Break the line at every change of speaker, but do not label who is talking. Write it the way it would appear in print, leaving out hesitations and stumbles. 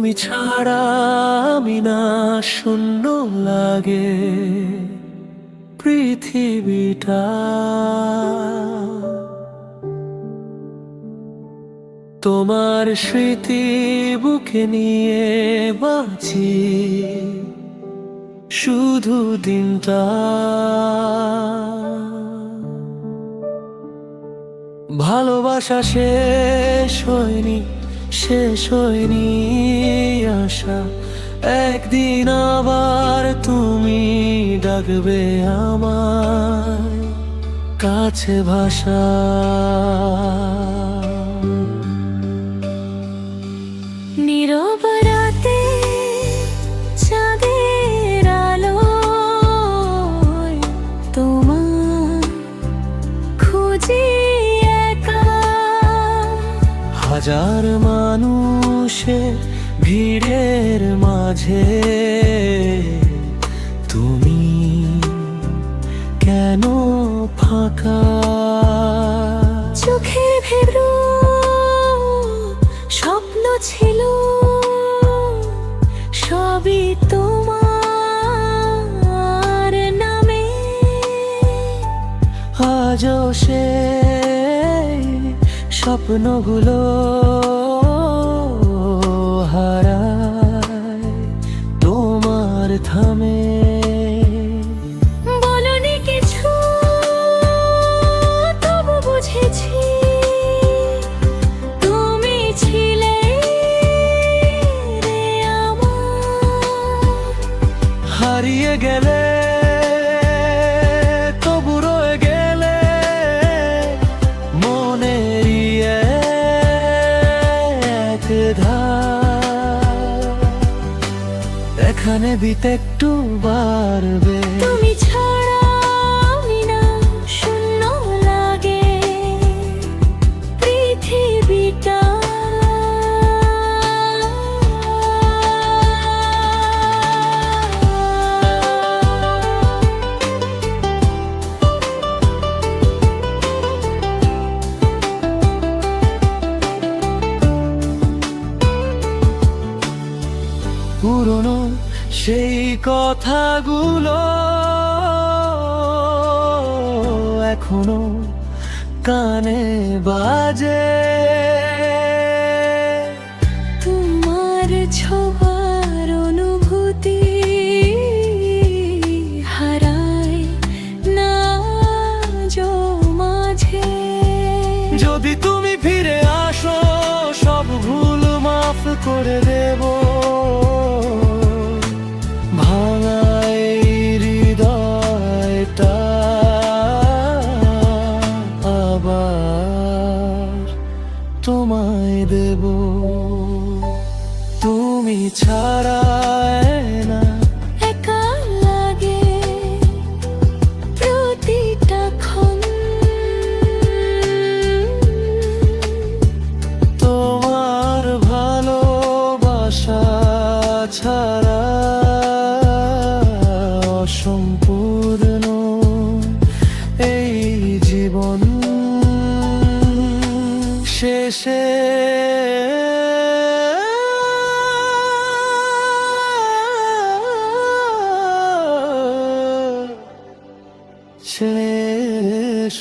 তুমি ছাড়া আমি না, শূন্য লাগে পৃথিবীটা। তোমার স্মৃতি বুকে নিয়ে বাঁচি শুধু দিনটা। ভালোবাসা শেষ হয়নি, শেষ হয়নি আশা, একদিন আবার তুমি ডাকবে আমার কাছে ভাষা।
নীরব রাতে চাঁদের আলোয় তোমার খুঁজি একা।
হাজার মানুষের ভিড়ের মাঝে তুমি কেন ফাঁকা?
চোখের ভেবরু স্বপ্ন ছিল, সবই তোমার নামে।
আজও সে স্বপ্নগুলো হারায় তোমার থামে।
বলনি কিছু, তবু বুঝেছি তুমি ছিলে রে আমার।
হারিয়ে গেলে তবু রয়ে গেলে মনেরই এক ধার। এখানে বিতে একটু বাড়বে,
তুমি ছাড়া আমি না, শূন্য লাগে পৃথিবীটা।
পুরনো সেই কথাগুলো এখনো কানে বাজে।
তোমার ছোঁয়ার অনুভূতি হারায় না যো মাঝে।
যদি তুমি ফিরে আসো সব ভুল মাফ করে দেব। ভাঙাই হৃদয়টা আবার তোমায় দেব। তুমি ছাড়া না
একা লাগে প্রতিটা ক্ষণ।
তোমার ভালোবাসা ছাড়া অসম্পূর্ণ এই জীবন। শেষে শেষ